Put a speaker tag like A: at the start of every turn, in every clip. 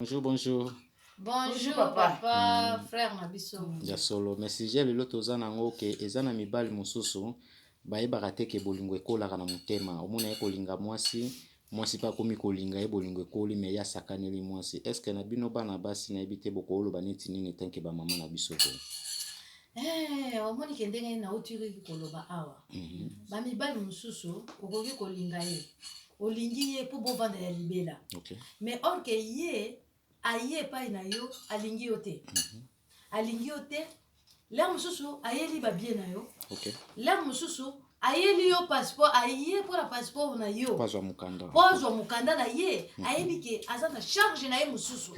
A: Bonjour, bonjour.
B: Bonjour papa, frère Mabiso.
A: Ya solo, mais si j'ai le lot nango ke ezana mibali mosusu bayebaka te ke bolingo ekolaka na motema. Omona ekolinga mwasi pa komi kolinga bolingo ekoli me ya sakaneli mwasi. Est-ce que na bino bana basi na ebite bokoloba neti nini tanke ba mama na biso ko?
B: Omoni kendenge na utiri koloba awa. Ba mibali mosusu okoki kolinga ye. Olingi ye po bovanda ya libela.
A: Okay.
B: Mais or que ye aye pa ina yo alingi yo te. Alingi yo te. La mosusu ayeli ba bien na yo.
A: Okay.
B: La mosusu ayeli yo passeport aye pour la passeport na yo.
A: Pozwa mukanda.
B: Pozwa mukanda na ye. Ayebi ke azana charge na ye mosusu.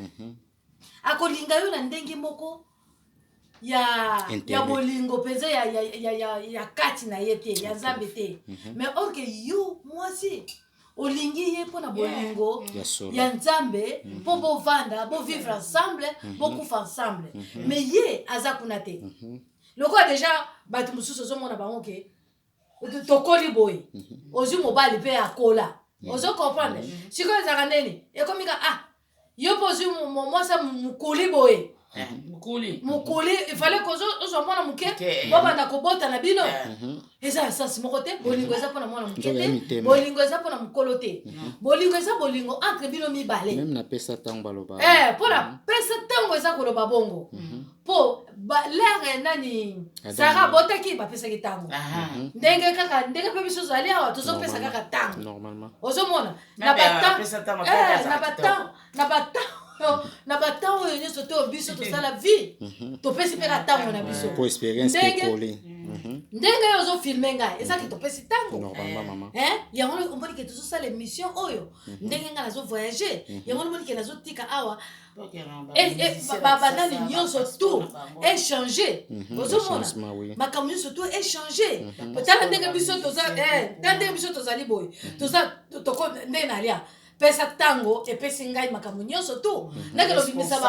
B: Akolinga yo na ndenge moko ya bolingo peze ya kati na ye te, ya zambe te. Mais or que yo mwasi olingi ye pona bolingo ya nzambe po bovanda bo vivre ensemble bo kufa ensemble. Mais ye aza kuna te. Loko déjà batu mususu zo mona bango ke tokoli boy ozu mobali pe akola ozo comprendre siko ezaka neni ekomika yo pozu mwasa mukuli boy mukuli il fallait que ozo mwana muke baba na kobota na bino eza sens moko te bolingo eza pona mwana muke te bolingo eza pona mukolo te bolingo eza bolingo entre bino mibale
A: même na pesa tango baloba
B: pona pesa tango eza koloba bongo po l'air nani sara botaki ba pesa ki tango ndenge kaka ndenge pe biso zali awa tozo pesa kaka tango
A: normalement
B: ozo mona na batang oyo nyonso te biso tosala vie topesi mpe ka tango na biso
A: po experience ekoli
B: ndenge oyo ozofilme ngai ezaki topesi tango
A: normalement mama
B: yango omoni ke tozosala émission oyo ndenge ngai nazovoyage yango omoni ke nazotika awa banani nyonso tout échanger ozomona makambo nyonso tout échanger tala ndenge biso tozali boye ndenge nalia pesa tango epesi ngai makambo nyonso tu ndenge lobimisa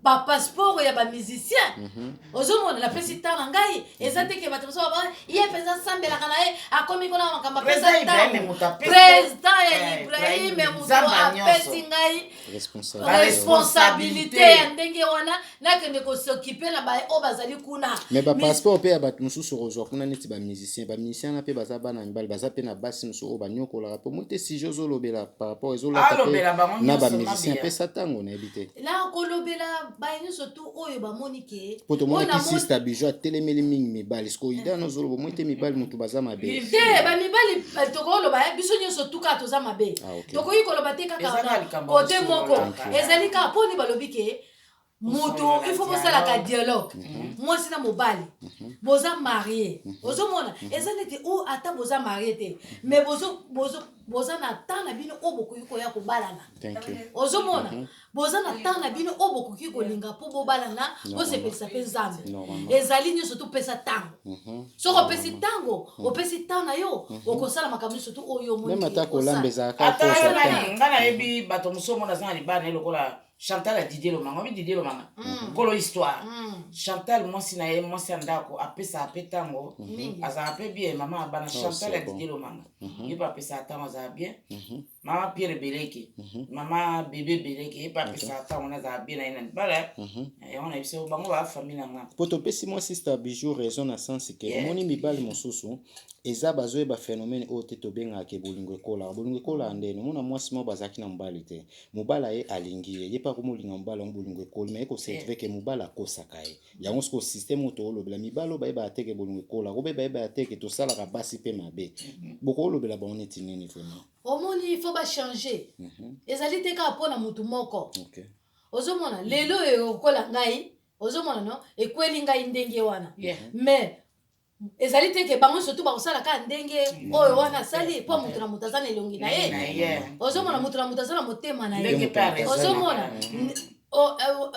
B: ba passeport ya ba musicien ozomona la pesi tango ngai eza te ke bato so ba ye pesa sambela kana ye akomi kona makambo pesa tango président ya Ibrahim muto apesi ngai responsabilité ndenge wana nakende ko s'occuper na ba o bazali kuna
A: mais ba passeport pe ya bato mususu kozwa kuna neti ba musicien na pe baza bana mibali baza pe na basi mususu o banyokola po mote si jozo lobela par rapport ezola na ba musicien pesa tango na ebite
B: la kolobela bayini surtout oyo bamonike
A: poto mona kisista bijou atelemeli mingi mibali sko ida no zolo moite mibali mutu baza mabe
B: te ba mibali tokolo ba biso nyonso tuka toza mabe tokoyi koloba te kaka kote moko ezali ka poni balobike moto il faut que la dialogue moi c'est na mobali boza marié ozomona ezalete o ata boza marié te mais boza na temps na bino o bokoki koya kobalana ozomona boza na temps na bino o bokoki kolinga po bobalana osepelisa pe nzambe ezali nyonso tu pesa tango soko opesi tango opesi temps na yo okosala makambo nyonso tu oyo omoni
A: même ata kolamba ezalaka
C: ata yo nga nayebi bato mosusu omona aza na libala lokola Chantal a Didier Lomanga, oui Didier Lomanga. Kolo histoire. Chantal moi si na ye moi si andako apesa apetango, aza ape bien maman bana Chantal a Didier Lomanga. Il pas apesa tango aza bien. Maman Pierre Beleke, maman bébé Beleke, il pas apesa tango na aza bien na ina bala. Et on a eu ça au bango ba famille na nga.
A: Poto pesi moi sister bijou raison na sens que moni mibali mosusu eza bazoe ba phénomène o te tobenga ke bolingo ekola ndene mona mwasi mo bazaki na mbali te mobala ye alingi ye pa komolinga mbala bolingo ekola mais ko certifié ke mobala kosaka ye yango sko système to lobela mibalo ba eba teke bolingo ekola ko ba eba teke to sala ka basi pe mabe boko lobela ba oneti nini vraiment
B: omoni il faut ba changer ezali te ka pona mutu moko ozomona lelo ekola ngai ozomona no ekweli ngai ndenge wana mais ezali te ke bango surtout bakosala ka ndenge oyo wana sali po mutu na mutu aza na elongi na ye ozomona mutu na mutu aza na motema na ye ozomona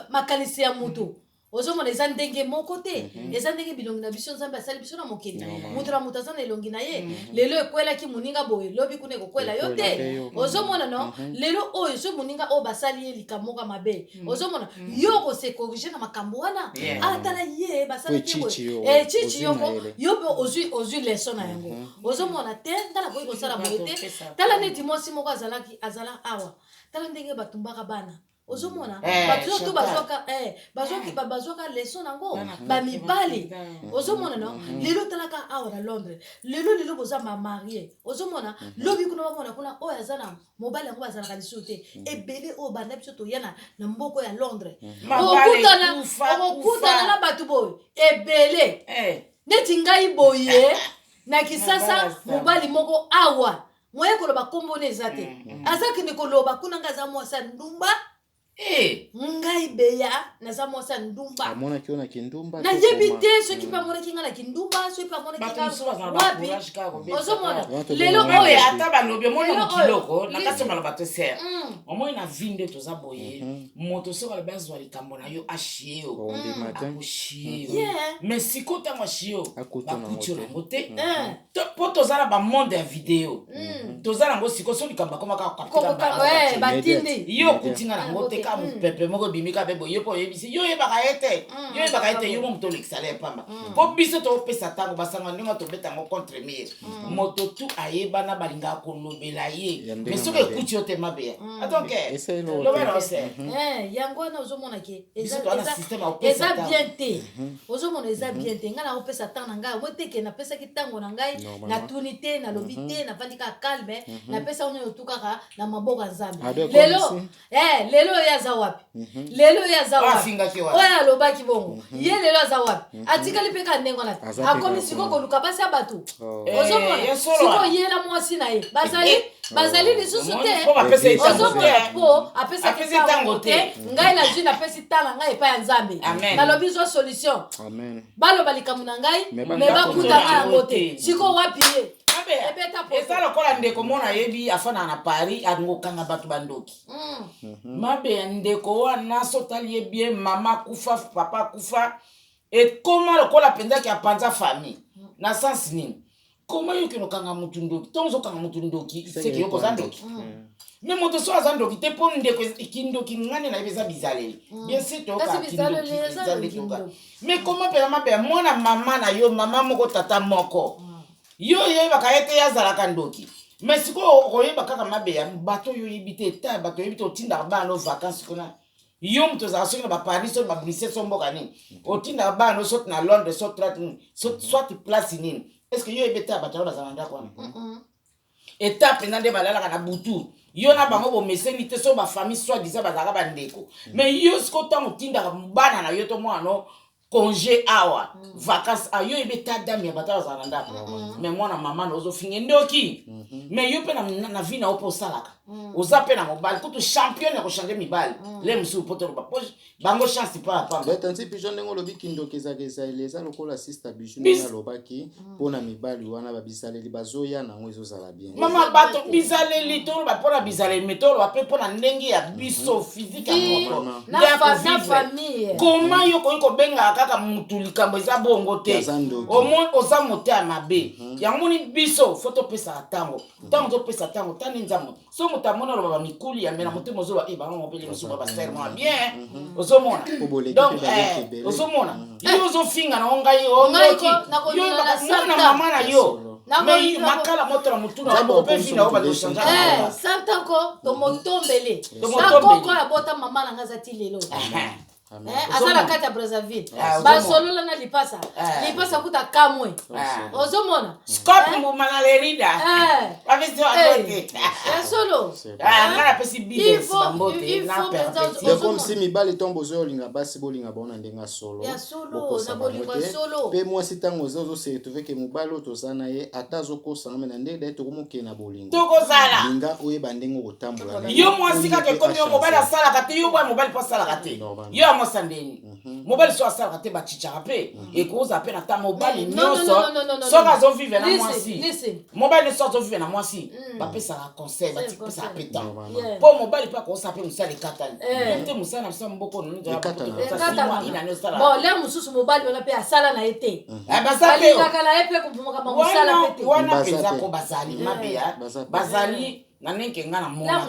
B: makanisi ya mutu ozomona eza ndenge moko te eza ndenge bilongi na biso nzambe asali biso na mokili mutu na mutu aza na elongi na ye lelo ekwelaki moninga boye lobi kuna ekokwela yo te ozomona no lelo oyo so moninga oyo basali ye likambo mabe ozomona yo kose corriger na makambo wana atala ye basali ye chichi yoko yo pe ozwi leçon na yango ozomona te tala boye kosala boye te tala neti mwasi moko azala awa tala ndenge batumbaka bana ozomona bato to bazwaka leson nango bamibali ozomona no lelo talaka awa na Londres lelo boza marie ozomona lobi kuna bamona kuna oyo aza na mobali yango bazalaka liso te ebele oyo banda biso toyana na mboko ya Londres okutana na bato boye ebele neti ngai boye na Kisasa mobali moko awa moye koloba kombo eza te azakende koloba kuna ngaza mwasa ndumba ngai beya naza mwasa ndumba
A: amona kiona kindumba
B: na yebite soki pa mona kinga na kindumba soki pa mona kinga wapi ozomona lelo oyo
C: ata balobi mona kiloko na kati mala bato ser omo na vinde toza boye moto so kala bazwa likambo na yo ashio akushio mais siko tango ashio akucho na mote po toza na ba monde ya video toza na ngo siko so likambo koma ka kapita
B: batindi
C: yo kutinga na mote pepe moko bimika bebo yo po yebisi yo yebaka ete yo moto l'exale pamba po biso to pesa tango basanga ndinga to beta ngo contre mire moto tu ayeba na balinga kolobela ye mais soki ekuti yo te mabe donc lo bana ose
B: yango na ozomona ke eza bien te ozomona eza bien te ngana opesa tango na ngai weteke na pesa ki tango na ngai na tunité na lobité na vandika calme na pesa onyo tukaka na maboko nzambe lelo yaza wapi lelo yaza wapi oya lobaki bongo ye lelo aza wapi atikali peka ndengo na akomi siko koluka basi abatu ozomona siko ye na mwasi na ye bazali lisusu te ozomona po apesa kitango te ngai na jina pesi tanga ngai epa ya nzambe nalobi zo solution baloba likambo na ngai me bakutanga yango te siko wapi ye
C: eza lokola ndeko mona yebi afana na Paris angokanga bato bandoki mabe ndeko wana sotali yebie mama kufa papa kufa ekoma lokola pendaki apanza famille na sens nini koma yoki nokanga mutu ndoki tonzo kanga mutu ndoki seki yoko zandoki me moto so azandoki te po ndeko ikindoki ngane na yebeza bizaleli bien sûr toka kindoki me koma pela mabe mona mama na yo mama moko tata moko yo yebaka ete yazalaka ndoki mais siko oyeba kaka mabe ya bato yo yebite ta bato yebite otinda bana no vacances kuna yo mto za soki na ba Paris so ba Bruxelles so mboka nini otinda bana so na Londres so soit place nini est-ce que yo yebita bato ba zalanda kwa étape nande balala na butu yo na bango bo meseni te so ba famille soit disant bazaka ba ndeko mais yo siko tango tinda bana na yo to mwana congé awa vacances ayo ebeta dame ya batala za nanda mais mwana mama nozo finge ndoki mais yo pe na vie na opo salaka oza pe na mobile kutu champion ya ko changer mibali le musu poto ba bango chance pa
A: tanti pigeon nengo lobi kindokeza leza lokola sister bichu na lobaki pona mibali wana ba bisaleli bazoya na ngwezo zala bien
C: mama bato bisaleli to ba pona bisaleli metolo ba pe pona ndenge ya biso physique
B: na famille
C: comment yo ko benga kaka mutu likambo eza bongo te omon oza mote ya mabe yango ni biso foto pesa tango to pesa tango tani nzamo so moto amona loba mikuli ya mena mote mozo ba ba ngopele mozo ba ser mo bien ozomona donc ozomona yo ozofinga na ongai yo na mama na yo mais makala moto na mutu na bo pe fina oba do changer
B: santako to motombele santako ya bota mama na ngazati lelo azala kati ya Brazzaville basolola na Lipasa kuta kamwe ozomona
C: scope mbuma na lerida avisi adote
B: solo
C: ngana pesi bides bambote na perpétuité
A: de comme si mibali tombo zo linga basi bolinga bona ndenga solo
B: ya solo na bolinga solo
A: pe moi sitango zo se retrouver ke mobalo tozana ye atazo kosa na ndende to komoke na bolinga
C: tokozala
A: linga oyeba ndengo kotambola
C: yo mwasika ke komi yo mobali asala kate yo bwa mobali pa sala kate yo mosandeni mobali so asala te ba chichara pe ekoza pe na ta mobali nyoso so kazo vivre na mwasi mobali so zo vivre na mwasi ba pesa la conseil ba pesa pétan po mobali pa ko sa pe musala katani te musala msa mboko no ndio
B: bon le mususu mobali ona pe asala na ete
C: bazali
B: kala epe kumoka musala pete
C: wana peza ko bazali mabea bazali na nenke ngana mona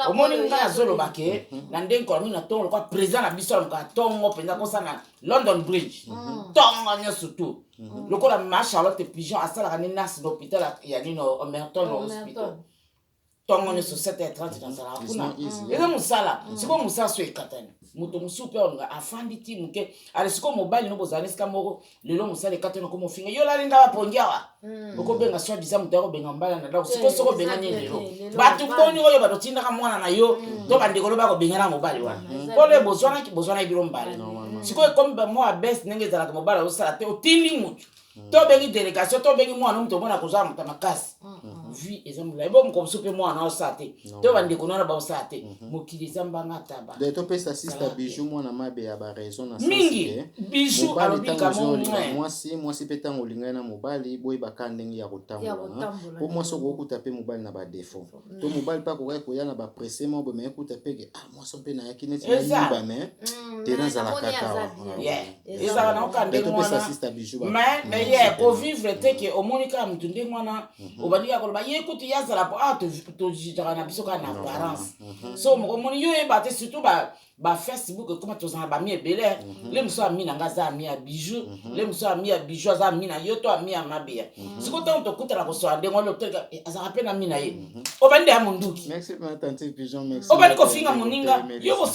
C: omoni ngana zolo bake na ndenko ami na tongo kwa président na biso na tongo penza ko sana London Bridge tongo nya surtout lokola ma Charlotte Pigeon asala ka ni nurse d'hôpital ya nino Merton hospital Tango ne so 7h30 dans la kuna. Eza musala, siko musala so ekatani. Muto musupe onga afandi ti muke. Ale siko mobile no bozana sika moko lelo musala ekatani ko mofinga. Yo la linga bapongia wa. Boko benga so diza mutako benga mbala na dawo. Siko soko benga ni lelo. Batu koni oyo badotinda ka mwana na yo. To bandekolo ba ko benga na mobile wa. Pole bozwana ibiro mbala. Siko comme moi best nenge zala ko mobile o sala te o tindi mutu. To bengi délégation to bengi mwana muto mona kozama mutamakasi. Vi exemple là bon comme souper moi na osate to bande ko na ba osate mokili zambanga taba
A: de to pesa sister bijou mwana mabe ya ba raison na
C: mingi bijou alobika
A: mwasi petango olinga na mobali boy bakandenge ya kotambola po mwasi ko kuta pe mobali na ba défaut to mobali pa ko ko ya na ba pressement bo me kuta peke mwasi pe na yakine ti na ba me te na za la kaka
C: eza na okande mwana
A: sister bijou
C: mais yeah ko vivre te ke omonika mtunde mwana obandika ko ba yekuti yazala po to jijara na biso ka na apparence so mo moni yo e bate surtout ba Facebook comme to zana ba mi ebele le muso ami na ngaza ami ya bijou le muso ami ya bijou za ami na yo to ami ya mabia siko to kutala ko so ande ngolo to aza rapena ami na ye obande ya munduki
A: merci ma tante pigeon merci
C: obande ko finga moninga yo